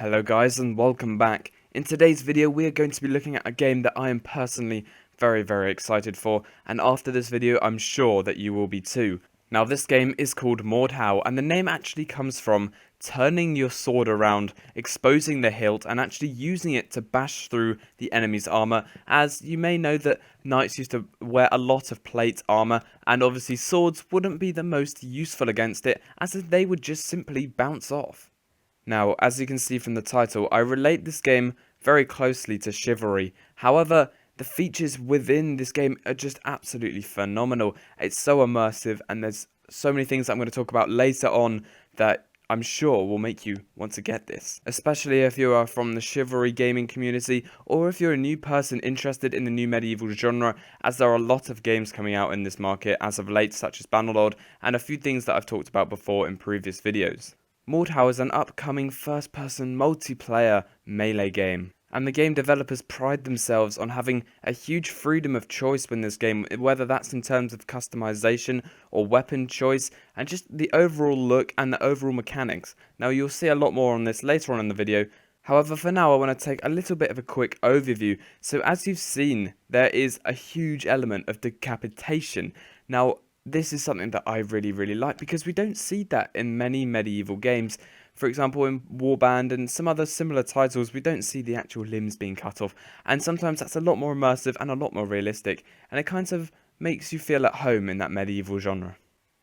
Hello guys and welcome back. In today's video we are going to be looking at a game that I am personally very excited for, and after this video I'm sure that you will be too. Now this game is called Mordhau, and the name actually comes from turning your sword around, exposing the hilt and actually using it to bash through the enemy's armor, as you may know that knights used to wear a lot of plate armor, and obviously swords wouldn't be the most useful against it as they would just simply bounce off. Now, as you can see from the title, I relate this game very closely to Chivalry. However, the features within this game are just absolutely phenomenal. It's so immersive, and there's so many things that I'm going to talk about later on that I'm sure will make you want to get this. Especially if you are from the Chivalry gaming community, or if you're a new person interested in the new medieval genre, as there are a lot of games coming out in this market as of late, such as Bannerlord, and a few things that I've talked about before in previous videos. Mordhau is an upcoming first-person multiplayer melee game, and the game developers pride themselves on having a huge freedom of choice in this game, whether that's in terms of customization or weapon choice, and just the overall look and the overall mechanics. Now you'll see a lot more on this later on in the video. However, for now I want to take a little bit of a quick overview. So as you've seen, there is a huge element of decapitation. Now, this is something that I really like, because we don't see that in many medieval games. For example, in Warband and some other similar titles, we don't see the actual limbs being cut off, and sometimes that's a lot more immersive and a lot more realistic, and it kind of makes you feel at home in that medieval genre.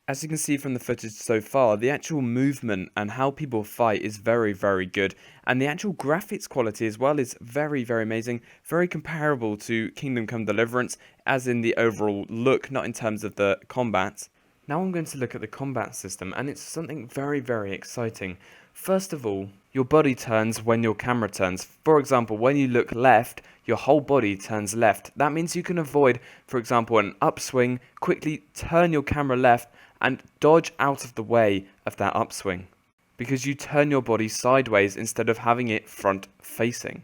As you can see from the footage so far, the actual movement and how people fight is very good, and the actual graphics quality as well is very amazing, very comparable to Kingdom Come Deliverance, as in the overall look, not in terms of the combat. Now I'm going to look at the combat system, and it's something very exciting. First of all, your body turns when your camera turns. For example, when you look left, your whole body turns left. That means you can avoid, for example, an upswing, quickly turn your camera left, and dodge out of the way of that upswing, because you turn your body sideways instead of having it front facing.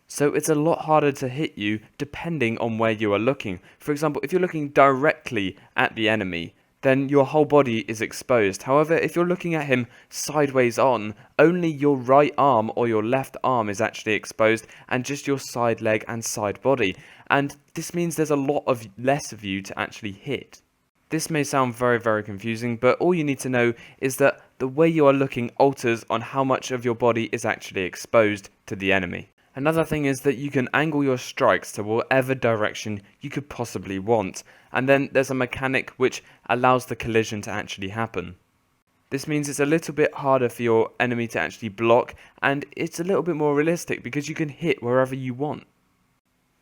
So it's a lot harder to hit you depending on where you are looking. For example, if you're looking directly at the enemy, then your whole body is exposed. However, if you're looking at him sideways on, only your right arm or your left arm is actually exposed, and just your side leg and side body. And this means there's a lot of less of you to actually hit. This may sound very confusing, but all you need to know is that the way you are looking alters on how much of your body is actually exposed to the enemy. Another thing is that you can angle your strikes to whatever direction you could possibly want, and then there's a mechanic which allows the collision to actually happen. This means it's a little bit harder for your enemy to actually block, and it's a little bit more realistic because you can hit wherever you want.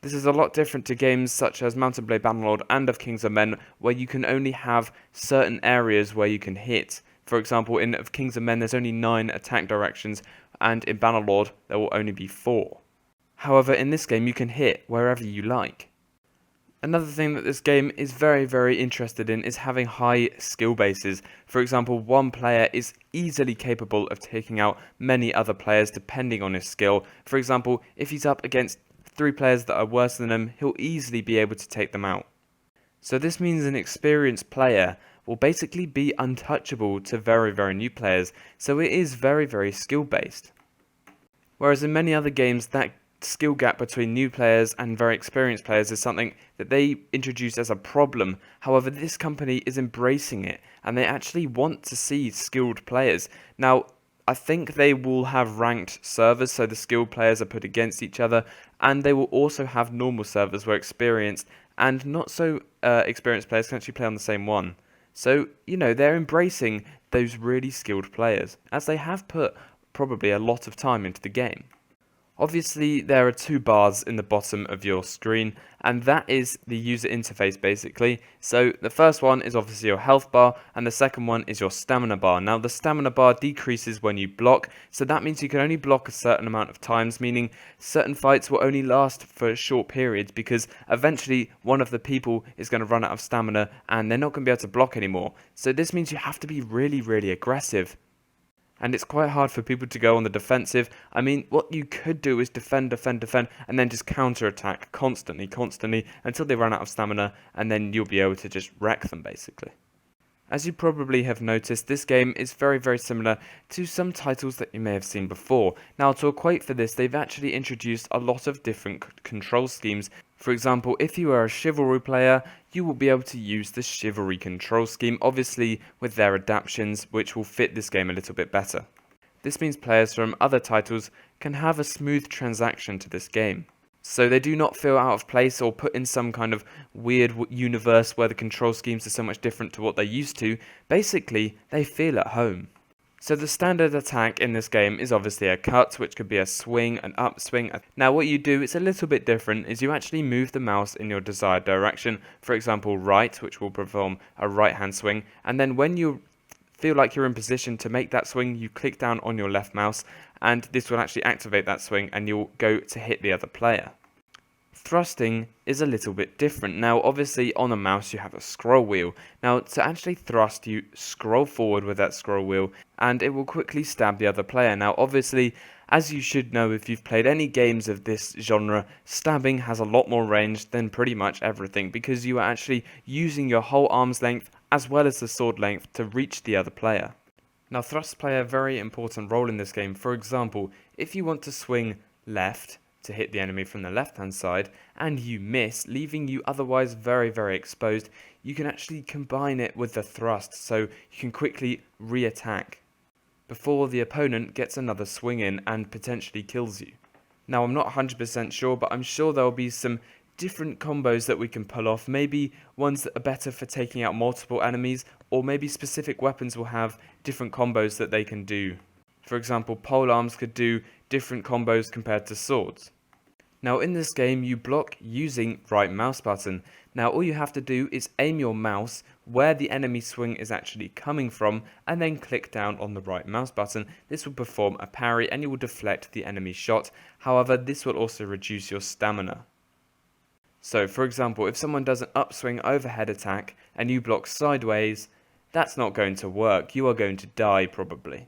This is a lot different to games such as Mount & Blade Bannerlord and of Kings of Men, where you can only have certain areas where you can hit. For example, in of Kings of Men there's only 9 attack directions, and in Bannerlord there will only be 4. However, in this game you can hit wherever you like. Another thing that this game is very interested in is having high skill bases. For example, one player is easily capable of taking out many other players depending on his skill. For example, if he's up against 3 players that are worse than him, he'll easily be able to take them out. So this means an experienced player will basically be untouchable to very new players, so it is very skill based. Whereas in many other games, that skill gap between new players and very experienced players is something that they introduce as a problem. However, this company is embracing it, and they actually want to see skilled players. Now, I think they will have ranked servers, so the skilled players are put against each other, and they will also have normal servers where experienced and not so experienced players can actually play on the same one. So, you know, they're embracing those really skilled players, as they have put probably a lot of time into the game. Obviously, there are 2 bars in the bottom of your screen, and that is the user interface basically. So the first one is obviously your health bar, and the second one is your stamina bar. Now the stamina bar decreases when you block, so that means you can only block a certain amount of times, meaning certain fights will only last for short periods, because eventually one of the people is going to run out of stamina and they're not going to be able to block anymore. So this means you have to be really aggressive. And it's quite hard for people to go on the defensive. I mean, what you could do is defend, and then just counter-attack constantly, until they run out of stamina, and then you'll be able to just wreck them, basically. As you probably have noticed, this game is very similar to some titles that you may have seen before. Now, to equate for this, they've actually introduced a lot of different control schemes. For example, if you are a Chivalry player, you will be able to use the Chivalry control scheme, obviously with their adaptations, which will fit this game a little bit better. This means players from other titles can have a smooth transaction to this game. So they do not feel out of place or put in some kind of weird universe where the control schemes are so much different to what they're used to. Basically, they feel at home. So the standard attack in this game is obviously a cut, which could be a swing, an upswing. Now what you do, it's a little bit different, is you actually move the mouse in your desired direction. For example, right, which will perform a right hand swing. And then when you feel like you're in position to make that swing, you click down on your left mouse, and this will actually activate that swing and you'll go to hit the other player. Thrusting is a little bit different. Now obviously on a mouse you have a scroll wheel. Now to actually thrust, you scroll forward with that scroll wheel and it will quickly stab the other player. Now obviously, as you should know if you've played any games of this genre, stabbing has a lot more range than pretty much everything, because you are actually using your whole arm's length as well as the sword length to reach the other player. Now thrusts play a very important role in this game. For example, if you want to swing left to hit the enemy from the left hand side and you miss, leaving you otherwise very exposed, you can actually combine it with the thrust so you can quickly re-attack before the opponent gets another swing in and potentially kills you. Now I'm not 100% sure, but I'm sure there will be some different combos that we can pull off, maybe ones that are better for taking out multiple enemies, or maybe specific weapons will have different combos that they can do. For example, polearms could do different combos compared to swords. Now in this game you block using right mouse button. Now all you have to do is aim your mouse where the enemy swing is actually coming from and then click down on the right mouse button. This will perform a parry and you will deflect the enemy shot. However, this will also reduce your stamina. So for example, if someone does an upswing overhead attack and you block sideways, that's not going to work. You are going to die probably.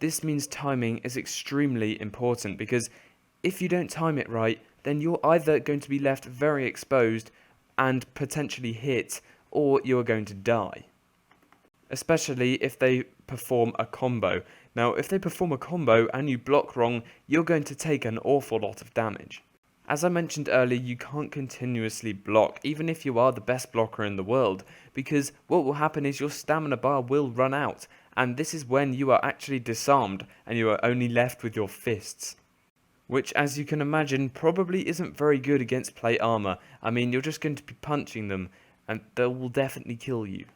This means timing is extremely important, because if you don't time it right, then you're either going to be left very exposed and potentially hit, or you're going to die. Especially if they perform a combo. Now, if they perform a combo and you block wrong, you're going to take an awful lot of damage. As I mentioned earlier, you can't continuously block, even if you are the best blocker in the world, because what will happen is your stamina bar will run out, and this is when you are actually disarmed and you are only left with your fists. Which, as you can imagine, probably isn't very good against plate armor. I mean, you're just going to be punching them, and they will definitely kill you.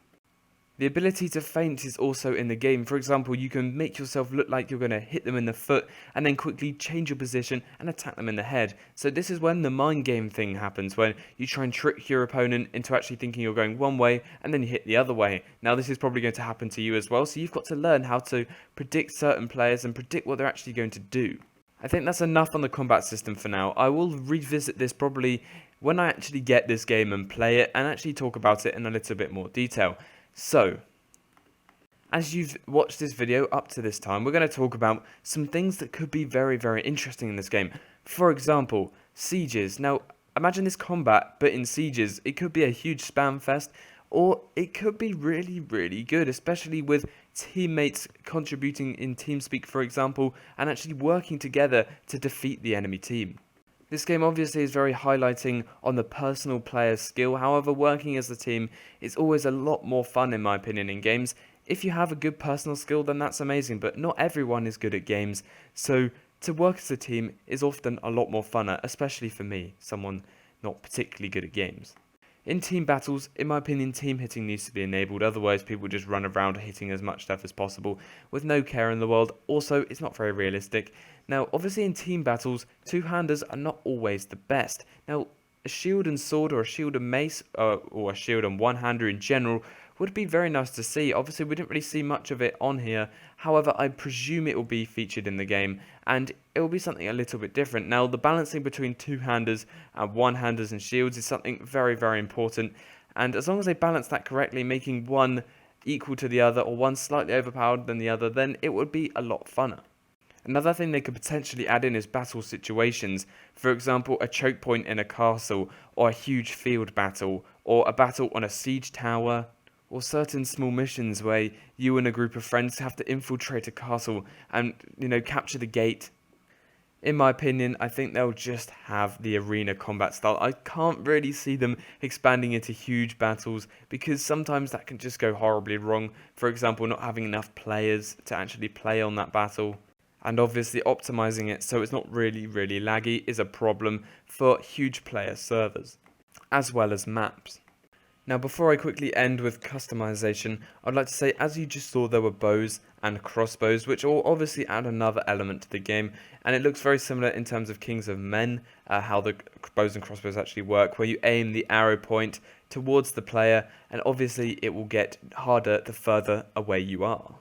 The ability to feint is also in the game. For example, you can make yourself look like you're going to hit them in the foot, and then quickly change your position and attack them in the head. So this is when the mind game thing happens, when you try and trick your opponent into actually thinking you're going one way, and then you hit the other way. Now this is probably going to happen to you as well, so you've got to learn how to predict certain players and predict what they're actually going to do. I think that's enough on the combat system for now. I will revisit this probably when I actually get this game and play it, and actually talk about it in a little bit more detail. So, as you've watched this video up to this time, we're going to talk about some things that could be very interesting in this game. For example, sieges. Now, imagine this combat, but in sieges. It could be a huge spam fest, or it could be really good, especially with teammates contributing in TeamSpeak, for example, and actually working together to defeat the enemy team. This game obviously is very highlighting on the personal player's skill. However, working as a team is always a lot more fun, in my opinion, in games. If you have a good personal skill, then that's amazing, but not everyone is good at games, so to work as a team is often a lot more funner, especially for me, someone not particularly good at games. In team battles, in my opinion, team hitting needs to be enabled, otherwise people just run around hitting as much stuff as possible with no care in the world. Also, it's not very realistic. Now, obviously in team battles, two-handers are not always the best. Now, a shield and sword, or a shield and mace, or a shield and one-hander in general would be very nice to see. Obviously, we didn't really see much of it on here. However, I presume it will be featured in the game, and it will be something a little bit different. Now, the balancing between two-handers and one-handers and shields is something very important, and as long as they balance that correctly, making one equal to the other, or one slightly overpowered than the other, then it would be a lot funner. Another thing they could potentially add in is battle situations. For example, a choke point in a castle, or a huge field battle, or a battle on a siege tower, or certain small missions where you and a group of friends have to infiltrate a castle and, capture the gate. In my opinion, I think they'll just have the arena combat style. I can't really see them expanding into huge battles because sometimes that can just go horribly wrong. For example, not having enough players to actually play on that battle. And obviously optimizing it so it's not really laggy is a problem for huge player servers, as well as maps. Now, before I quickly end with customization, I'd like to say, as you just saw, there were bows and crossbows, which will obviously add another element to the game, and it looks very similar in terms of Kings of Men, how the bows and crossbows actually work, where you aim the arrow point towards the player, and obviously it will get harder the further away you are.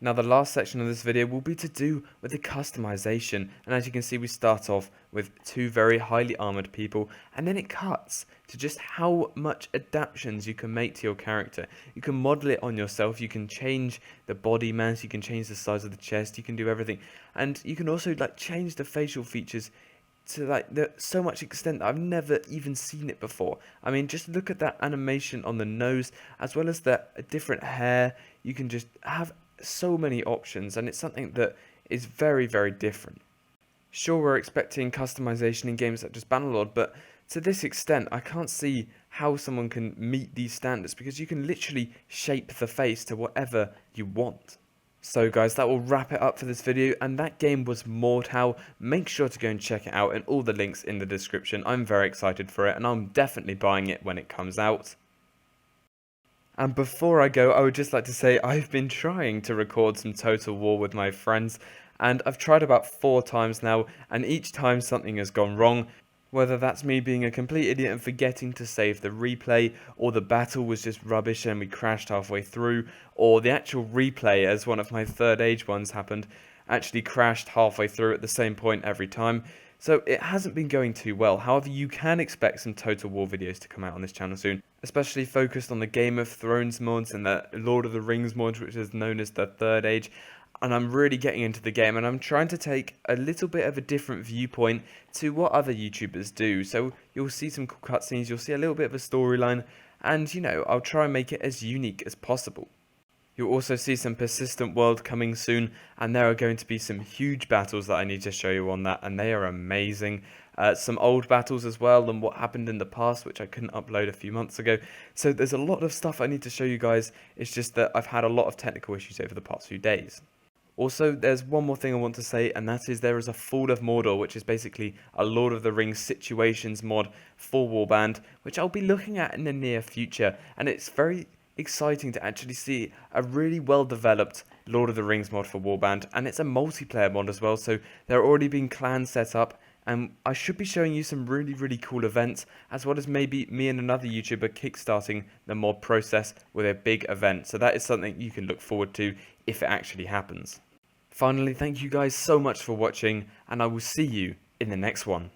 Now, the last section of this video will be to do with the customization, and as you can see, we start off with two very highly armored people, and then it cuts to just how much adaptations you can make to your character. You can model it on yourself, you can change the body mass, you can change the size of the chest, you can do everything, and you can also change the facial features to so much extent that I've never even seen it before. I mean, just look at that animation on the nose, as well as the different hair. You can just have so many options, and it's something that is very different. Sure, we're expecting customization in games such as Bannerlord, but to this extent I can't see how someone can meet these standards, because you can literally shape the face to whatever you want. So guys, that will wrap it up for this video, and that game was Mordhau. Make sure to go and check it out, and all the links in the description. I'm very excited for it, and I'm definitely buying it when it comes out. And before I go, I would just like to say I've been trying to record some Total War with my friends, and I've tried about 4 times now, and each time something has gone wrong. Whether that's me being a complete idiot and forgetting to save the replay, or the battle was just rubbish and we crashed halfway through, or the actual replay, as one of my Third Age ones happened, actually crashed halfway through at the same point every time. So it hasn't been going too well. However, you can expect some Total War videos to come out on this channel soon, especially focused on the Game of Thrones mods and the Lord of the Rings mods, which is known as the Third Age. And I'm really getting into the game, and I'm trying to take a little bit of a different viewpoint to what other YouTubers do. So you'll see some cool cutscenes, you'll see a little bit of a storyline, and I'll try and make it as unique as possible. You'll also see some Persistent World coming soon, and there are going to be some huge battles that I need to show you on that, and they are amazing. Some old battles as well, and what happened in the past, which I couldn't upload a few months ago. So there's a lot of stuff I need to show you guys. It's just that I've had a lot of technical issues over the past few days. Also, there's one more thing I want to say, and that is there is a Fall of Mordor, which is basically a Lord of the Rings situations mod for Warband, which I'll be looking at in the near future, and it's very exciting to actually see a really well developed Lord of the Rings mod for Warband, and it's a multiplayer mod as well, so there are already been clans set up, and I should be showing you some really cool events, as well as maybe me and another YouTuber kickstarting the mod process with a big event. So that is something you can look forward to if it actually happens. Finally, thank you guys so much for watching, and I will see you in the next one.